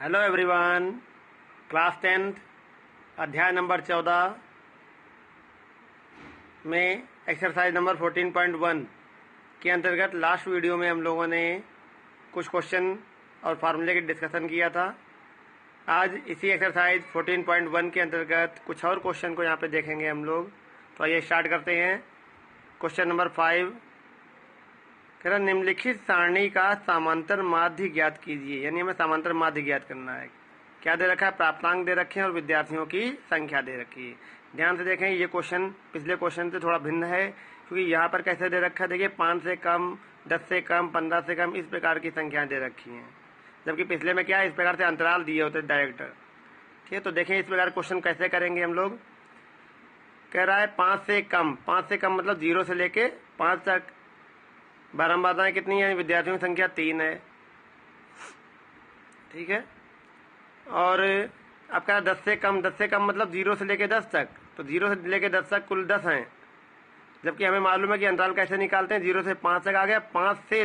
Hello everyone. Class 10th अध्याय number 14 में exercise number 14.1 के अंतर्गत लास्ट वीडियो में हम लोगों ने कुछ क्वेश्चन और फार्मूले की डिस्कशन किया था। आज इसी एक्सरसाइज 14.1 के अंतर्गत कुछ और क्वेश्चन को यहाँ पे देखेंगे हम लोग। तो आइए स्टार्ट करते हैं। क्वेश्चन नंबर 5 कह रहा निम्नलिखित सारणी का समांतर माध्य ज्ञात कीजिए, यानी हमें समांतर माध्य ज्ञात करना है। क्या दे रखा है? प्राप्तांक दे रखे हैं और विद्यार्थियों की संख्या दे रखी है। ध्यान से देखें, ये क्वेश्चन पिछले क्वेश्चन से थोड़ा भिन्न है, क्योंकि यहाँ पर कैसे दे रखा है, देखिए 5 से कम, 10 से कम, 15 से कम, इस प्रकार की संख्याएं दे रखी हैं। जबकि पिछले में क्या है, इस प्रकार से अंतराल दिए होते डायरेक्ट। ठीक है, तो देखें इस प्रकार क्वेश्चन कैसे करेंगे हम लोग। कह रहा है 5 से कम, 5 से कम मतलब 0 से लेके 5 तक। बारंबारताएं कितनी है? विद्यार्थियों की संख्या 3 है। ठीक है, और अब क्या 10 से कम, 10 से कम मतलब 0 से लेके 10 तक, तो 0 से लेके 10 तक कुल 10 हैं। जबकि हमें मालूम है कि अंतराल कैसे निकालते हैं, 0 से 5 तक आ गया, 5 से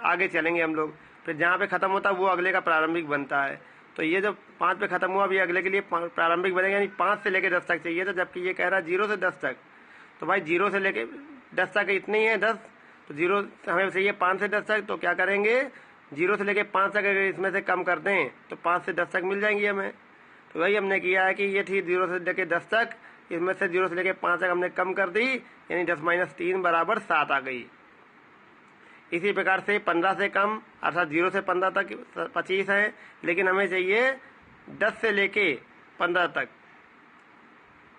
आगे चलेंगे हम लोग, फिर जहाँ पे खत्म होता है वो अगले का प्रारंभिक बनता है। तो ये जो 5 पे खत्म हुआ अभी अगले के लिए प्रारंभिक बनेगा, यानी 5 से लेके 10 तक चाहिए था। जबकि ये कह रहा है 0 से 10 तक, तो भाई 0 से लेके 10 तक इतनी है 10, तो 0 हमें चाहिए 5 से 10 तक। तो क्या करेंगे, 0 से लेके 5 तक अगर इसमें से कम कर दें तो 5 से 10 तक मिल जाएंगी हमें। तो वही हमने किया है कि ये थी 0 से लेके 10 तक, इसमें से 0 से लेके 5 तक हमने कम कर दी, यानी 10 - 3 बराबर 7 आ गई। इसी प्रकार से 15 से कम अर्थात 0 से 15 तक 25 है, लेकिन हमें चाहिए 10 से लेके 15 तक।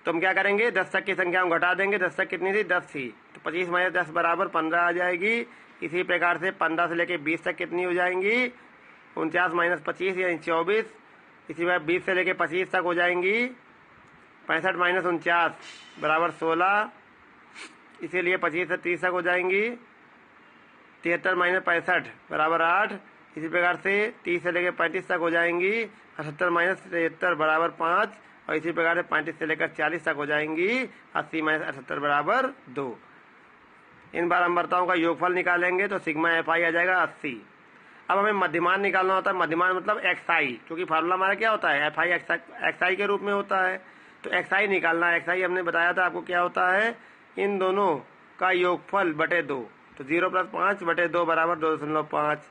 तो हम क्या करेंगे, 10 तक की संख्या हम घटा देंगे। 10 तक कितनी थी? 10 थी, तो 25 - 10 बराबर 15 आ जाएगी। इसी प्रकार से 15 से लेके 20 तक कितनी हो जाएंगी? 49 - 25 यानी 24। इसी प्रकार 20 से लेके 25 तक हो जाएंगी 65 - 49 बराबर 16। इसीलिए 25 से 30 तक हो जाएंगी 73 - 65 बराबर 8। इसी प्रकार से 30 से लेकर 35 तक हो जाएंगी 78 - 73 बराबर 5। और इसी प्रकार से 35 से लेकर 40 तक हो जाएंगी 80 - 78 बराबर 2। इन बारंबारताओं का योगफल निकालेंगे तो सिग्मा एफ आई आ जाएगा 80। अब हमें मध्यमान निकालना होता है। मध्यमान मतलब एक्स आई, क्योंकि फार्मूला हमारा क्या होता है, एफ आई एक्स आई के रूप में होता है। तो एक्स आई निकालना है। एक्स आई हमने बताया था आपको क्या होता है, इन दोनों का योगफल बटे 2। तो 0 + 5 बटे 2 बराबर 2.5।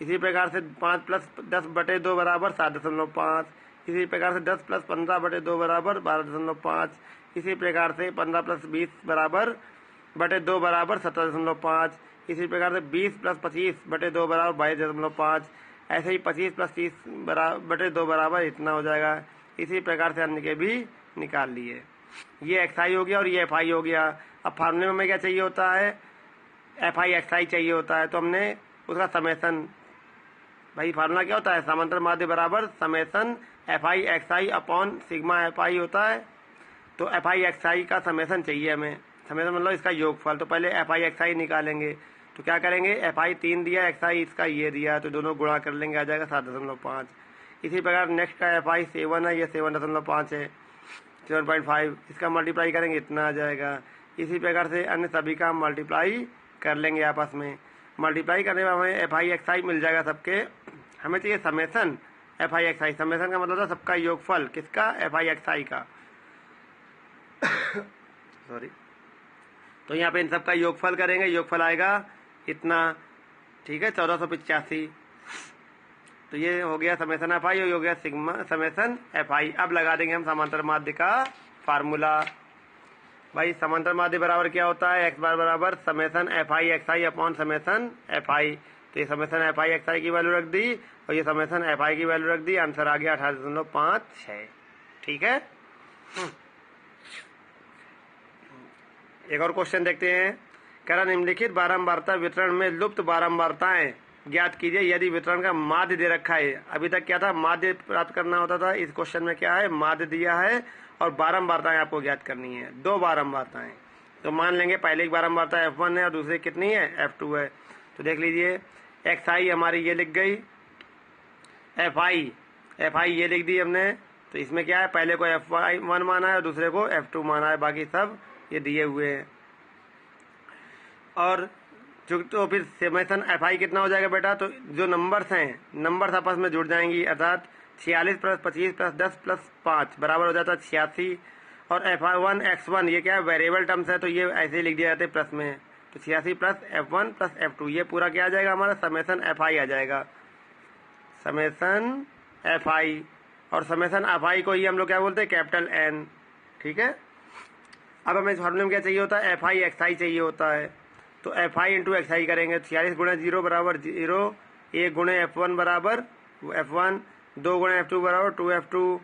इसी प्रकार से 5 + 10 बटे 2 बराबर 7.5। इसी प्रकार से 10 + 15 बटे 2 बराबर 12.5। इसी प्रकार से 15 + 20 बराबर बटे 2 बराबर 17.5। इसी प्रकार से 20 + 25 बटे 2 बराबर 22.5। ऐसे ही 25 + 30 बटे 2 बराबर इतना हो जाएगा। इसी प्रकार से अन्य के भी निकाल लिए। ये एक्स आई हो गया और ये एफ आई हो गया। अब फार्मूले में क्या चाहिए होता है, एफ आई एक्स आई चाहिए होता है। तो हमने उसका समेसन, भाई फार्मूला क्या होता है, समांतर माध्य बराबर summation F I x I upon sigma F I होता है। तो एफ आई एक्स आई का समेसन चाहिए हमें। समेसन मतलब इसका योगफल। तो पहले एफ आई एक्स आई निकालेंगे। तो क्या करेंगे, एफ आई 3 दिया, एक्स आई इसका ये दिया, तो दोनों गुणा कर लेंगे, आ जाएगा 7.5। इसी प्रकार नेक्स्ट का एफ आई 7 है, ये 7.5 है, 7.5। इसका मल्टीप्लाई करेंगे, इतना आ जाएगा। इसी प्रकार से अन्य सभी का हम मल्टीप्लाई कर लेंगे आपस में। मल्टीप्लाई करने में हमें एफ आई एक्स आई मिल जाएगा सबके। हमें चाहिए summation F I x I. Summation का मतलब था सबका योगफल, किसका, एफ आई एक्स आई का। सॉरी। तो यहाँ पे इन सबका योगफल करेंगे, योगफल आएगा इतना। ठीक है, 1485। तो ये हो गया समेसन एफ आई और हो गया सिग्मा समेसन एफ आई। अब लगा देंगे हम समांतर माध्य का फार्मूला। भाई समांतर माध्य बराबर क्या होता है, एक्स बार बराबर summation F I x I upon summation F I. तो ये समेसन एफ आई एक्स आई की वैल्यू रख दी और ये समेसन एफ आई की वैल्यू रख दी। आंसर आ गया 18.56। ठीक है, एक और क्वेश्चन देखते हैं। कह रहा निम्नलिखित बारंबारता वितरण में लुप्त बारंबारताएं ज्ञात कीजिए यदि वितरण का माध्य दे रखा है। अभी तक क्या था, माध्य प्राप्त करना होता था। इस क्वेश्चन में क्या है, माध्य दिया है और बारंबारताएं आपको ज्ञात करनी है। 2 बारंबारताएं। तो मान लेंगे पहले की बारंबारता F1 है और दूसरी कितनी है, F2 है। तो देख लीजिए, एक्स आई हमारी ये लिख गई, एफ आई ये लिख दी हमने। तो इसमें क्या है, पहले को F1 माना है और दूसरे को F2 माना है, बाकी सब ये दिए हुए हैं। और तो फिर समेसन एफ आई कितना हो जाएगा बेटा, तो जो नंबर्स हैं, नंबर्स आपस में जुड़ जाएंगी, अर्थात 46 प्लस 25 प्लस 10 प्लस 5 बराबर हो जाता है 86। और F1 X1 ये क्या है, वेरिएबल टर्म्स है, तो ये ऐसे ही लिख दिया जाता है प्लस में। तो 86 प्लस F1 प्लस F2 ये पूरा क्या आ जाएगा हमारा, समेसन FI आ जाएगा, समेसन FI। और समेसन FI को ही हम लोग क्या बोलते हैं, कैपिटल N। ठीक है। अब हमें इस फॉर्मूले में क्या चाहिए होता है, FI XI चाहिए होता है। तो FI इंटू XI करेंगे, 46 गुणे 0 बराबर 0, 1 गुणे F1 बराबर F1, 2 गुणे F2 बराबर 2F2,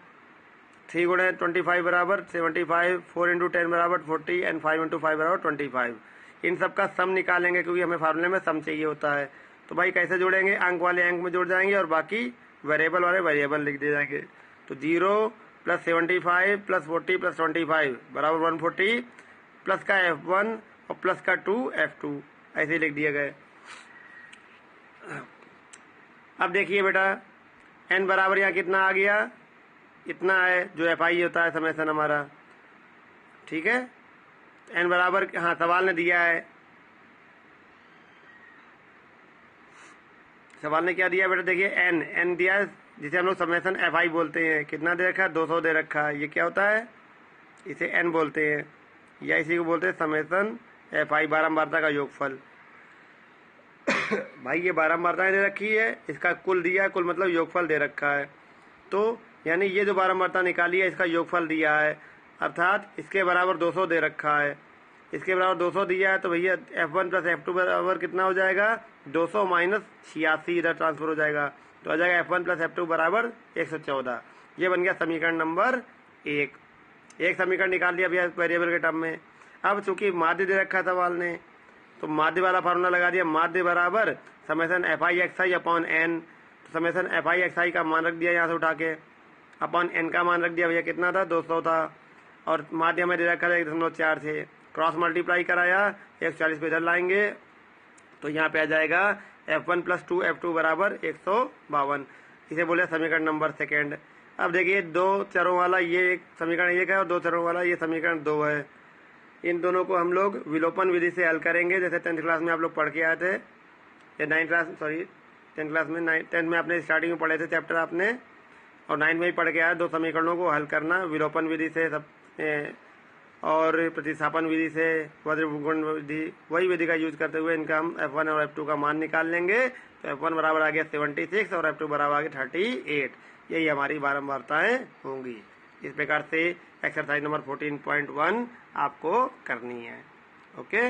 3 गुणे 25 बराबर 75, 4 इंटू 10 बराबर 40 एंड 5 इंटू 5 बराबर 25। इन सब का सम निकालेंगे क्योंकि हमें फार्मूले में सम चाहिए होता है। तो भाई कैसे जोड़ेंगे, अंक वाले अंक में जुड़ जाएंगे और बाकी वेरिएबल वाले वेरिएबल लिख दे जाएंगे। तो 0 प्लस 75 प्लस 40 प्लस 25 बराबर 140, प्लस का F1 और प्लस का 2 F2 ऐसे लिख दिए गए। अब देखिए बेटा n बराबर यहाँ कितना आ गया, इतना है जो FI होता है समेसन हमारा। ठीक है, n बराबर, हाँ सवाल ने दिया है, सवाल ने क्या दिया बेटा, देखिए n दिया है जिसे हम लोग समेसन FI बोलते हैं। कितना दे रखा है, 200 दे रखा है। ये क्या होता है, इसे n बोलते हैं या इसी को बोलते हैं समेसन FI, बारंबारता का योगफल। भाई ये बारंबारताएं दे रखी है, इसका कुल दिया है, कुल मतलब योगफल दे रखा है। तो यानी ये जो बारंबारता निकाली है इसका योगफल दिया है, अर्थात इसके बराबर 200 दे रखा है। इसके बराबर 200 दिया है तो भैया F1 प्लस F2 बराबर कितना हो जाएगा, 200 माइनस 86 इधर ट्रांसफर हो जाएगा, तो आ जाएगा F1 प्लस F2 बराबर 114। ये बन गया समीकरण नंबर 1। एक समीकरण निकाल लिया भैया वेरिएबल के टर्म में। अब चूंकि माध्य दे रखा था सवाल ने, तो माध्य वाला फार्मूला लगा दिया, माध्य बराबर summation FI XI upon n। तो समेसन FI XI का मान रख दिया यहाँ से उठा के, अपॉन n का मान रख दिया भैया कितना था, 200 था, और माध्य में दे रखा था 1.4 से, क्रॉस मल्टीप्लाई कराया 140 पे इधर लाएंगे तो यहाँ पे आ जाएगा F1 प्लस 2 F2 बराबर 152। इसे बोले समीकरण नंबर 2। अब देखिए दो चरों वाला ये एक समीकरण 1 है और दो चरों वाला ये समीकरण 2 है। इन दोनों को हम लोग विलोपन विधि से हल करेंगे, जैसे 10th क्लास में आप लोग पढ़ के आए थे, या 10th क्लास में 10th में आपने स्टार्टिंग में पढ़े थे चैप्टर आपने, और 9th में ही पढ़ के आए। दो समीकरणों को हल करना विलोपन विधि से सब और प्रतिस्थापन विधि से, वज्रगुण विधि, वही विधि का यूज करते हुए इनका हम F1 और F2 का मान निकाल लेंगे। तो F1 बराबर आ गया 76 और F2 बराबर आ गया 38। यही हमारी बारंबारताएं होंगी। इस प्रकार से एक्सरसाइज नंबर 14.1 आपको करनी है। ओके।